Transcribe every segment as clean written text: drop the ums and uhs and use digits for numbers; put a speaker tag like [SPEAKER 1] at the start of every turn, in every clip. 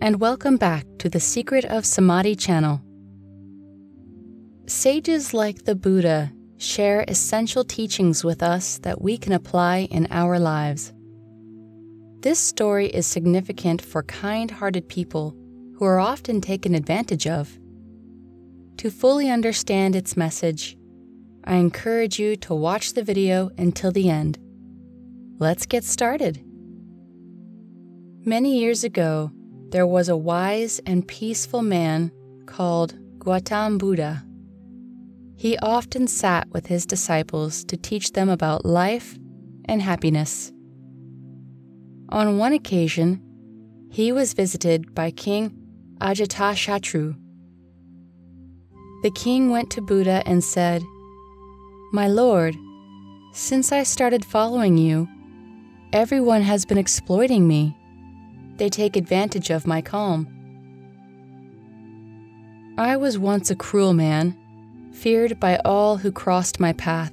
[SPEAKER 1] and welcome back to the Secret of Samadhi channel. Sages like the Buddha share essential teachings with us that we can apply in our lives. This story is significant for kind-hearted people who are often taken advantage of. To fully understand its message, I encourage you to watch the video until the end. Let's get started. Many years ago, there was a wise and peaceful man called Gautama Buddha. He often sat with his disciples to teach them about life and happiness. On one occasion, he was visited by King Ajatashatru. The king went to Buddha and said, "My lord, since I started following you, everyone has been exploiting me. They take advantage of my calm. I was once a cruel man, feared by all who crossed my path.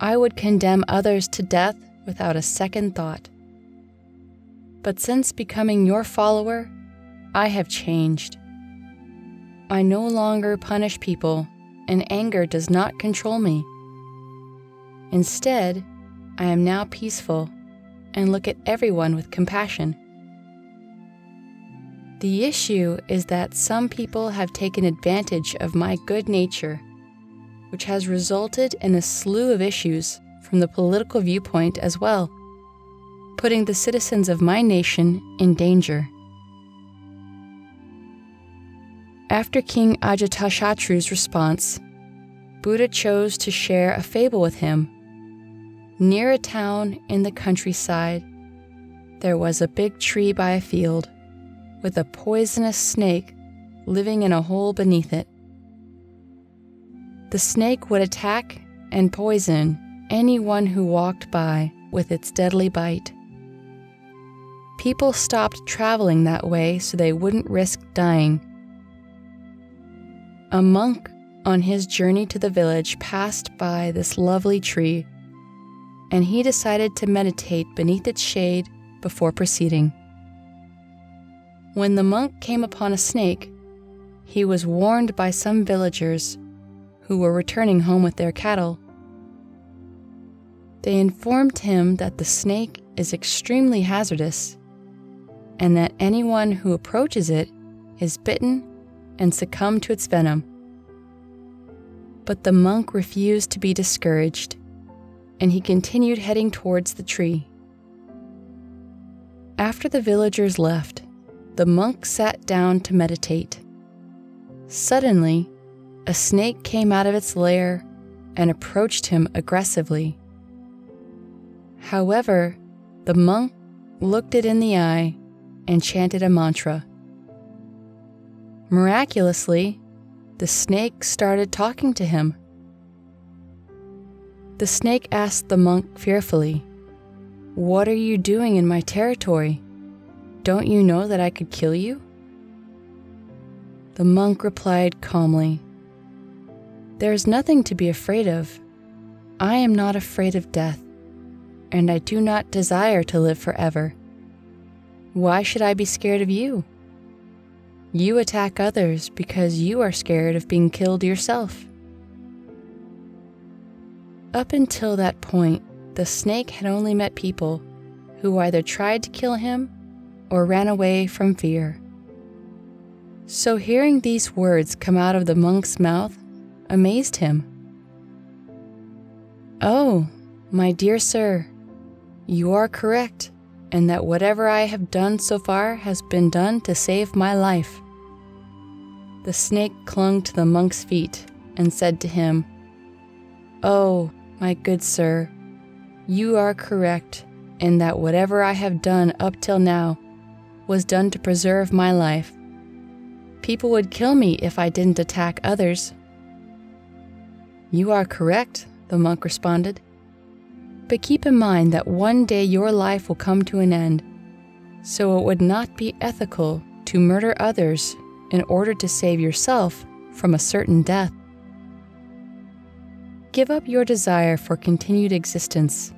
[SPEAKER 1] I would condemn others to death without a second thought. But since becoming your follower, I have changed. I no longer punish people, and anger does not control me. Instead, I am now peaceful and look at everyone with compassion. The issue is that some people have taken advantage of my good nature, which has resulted in a slew of issues from the political viewpoint as well, putting the citizens of my nation in danger." After King Ajatashatru's response, Buddha chose to share a fable with him. Near a town in the countryside, there was a big tree by a field, with a poisonous snake living in a hole beneath it. The snake would attack and poison anyone who walked by with its deadly bite. People stopped traveling that way so they wouldn't risk dying. A monk on his journey to the village passed by this lovely tree, and he decided to meditate beneath its shade before proceeding. When the monk came upon a snake, he was warned by some villagers who were returning home with their cattle. They informed him that the snake is extremely hazardous, and that anyone who approaches it is bitten and succumbed to its venom. But the monk refused to be discouraged, and he continued heading towards the tree. After the villagers left, the monk sat down to meditate. Suddenly, a snake came out of its lair and approached him aggressively. However, the monk looked it in the eye and chanted a mantra. Miraculously, the snake started talking to him. The snake asked the monk fearfully, "What are you doing in my territory? Don't you know that I could kill you?" The monk replied calmly, "There is nothing to be afraid of. I am not afraid of death, and I do not desire to live forever. Why should I be scared of you? You attack others because you are scared of being killed yourself." Up until that point, the snake had only met people who either tried to kill him or ran away from fear. So hearing these words come out of the monk's mouth amazed him. "Oh, my dear sir, you are correct, and that whatever I have done so far has been done to save my life." The snake clung to the monk's feet and said to him, "Oh, my good sir, you are correct in that whatever I have done up till now was done to preserve my life. People would kill me if I didn't attack others." "You are correct," the monk responded. "But keep in mind that one day your life will come to an end, so it would not be ethical to murder others in order to save yourself from a certain death. Give up your desire for continued existence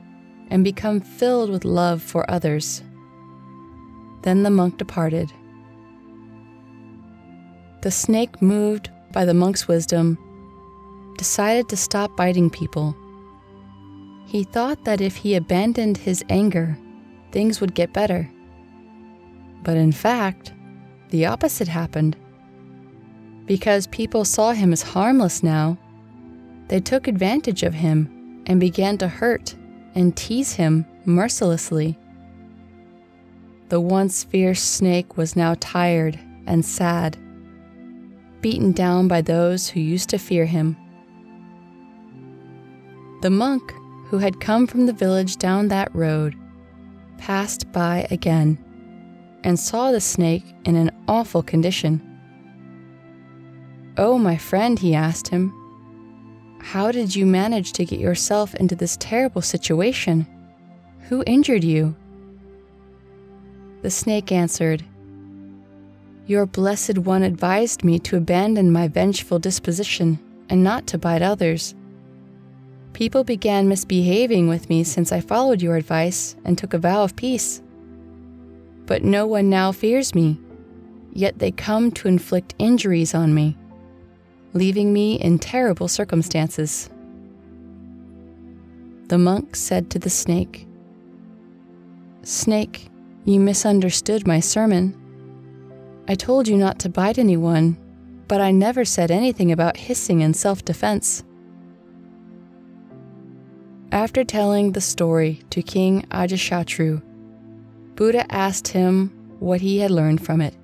[SPEAKER 1] and become filled with love for others. Then the monk departed. The snake, moved by the monk's wisdom, decided to stop biting people. He thought that if he abandoned his anger, things would get better. But in fact, the opposite happened. Because people saw him as harmless now, they took advantage of him and began to hurt and tease him mercilessly. The once fierce snake was now tired and sad, beaten down by those who used to fear him. The monk, who had come from the village down that road, passed by again and saw the snake in an awful condition. "Oh, my friend," he asked him, "how did you manage to get yourself into this terrible situation? Who injured you?" The snake answered, "Your Blessed One advised me to abandon my vengeful disposition and not to bite others. People began misbehaving with me since I followed your advice and took a vow of peace. But no one now fears me, yet they come to inflict injuries on me, leaving me in terrible circumstances." The monk said to the snake, "Snake, you misunderstood my sermon. I told you not to bite anyone, but I never said anything about hissing in self-defense." After telling the story to King Ajatashatru, Buddha asked him what he had learned from it.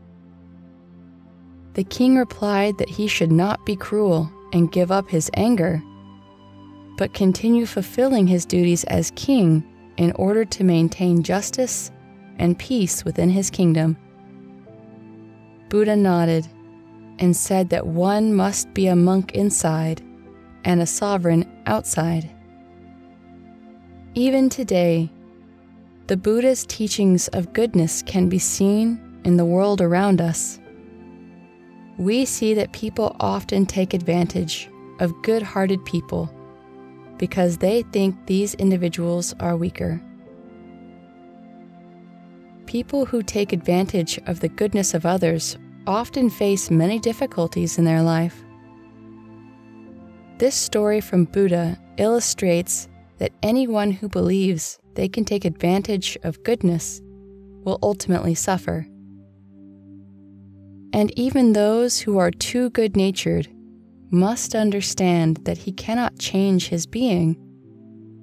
[SPEAKER 1] The king replied that he should not be cruel and give up his anger, but continue fulfilling his duties as king in order to maintain justice and peace within his kingdom. Buddha nodded and said that one must be a monk inside and a sovereign outside. Even today, the Buddha's teachings of goodness can be seen in the world around us. We see that people often take advantage of good-hearted people because they think these individuals are weaker. People who take advantage of the goodness of others often face many difficulties in their life. This story from Buddha illustrates that anyone who believes they can take advantage of goodness will ultimately suffer. And even those who are too good-natured must understand that he cannot change his being,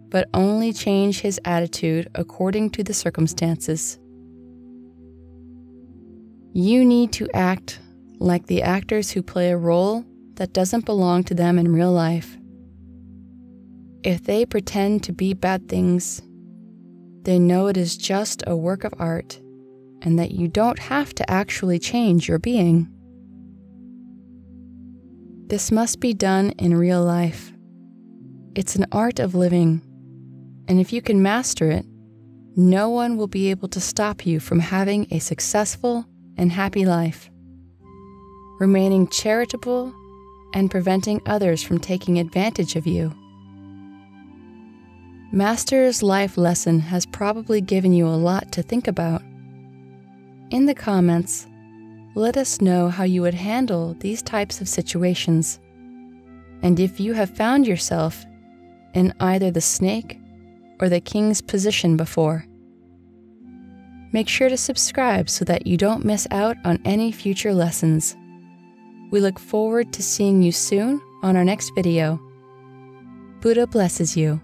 [SPEAKER 1] but only change his attitude according to the circumstances. You need to act like the actors who play a role that doesn't belong to them in real life. If they pretend to be bad things, they know it is just a work of art and that you don't have to actually change your being. This must be done in real life. It's an art of living, and if you can master it, no one will be able to stop you from having a successful and happy life, remaining charitable and preventing others from taking advantage of you. Master's life lesson has probably given you a lot to think about. In the comments, let us know how you would handle these types of situations, and if you have found yourself in either the snake or the king's position before. Make sure to subscribe so that you don't miss out on any future lessons. We look forward to seeing you soon on our next video. Buddha blesses you.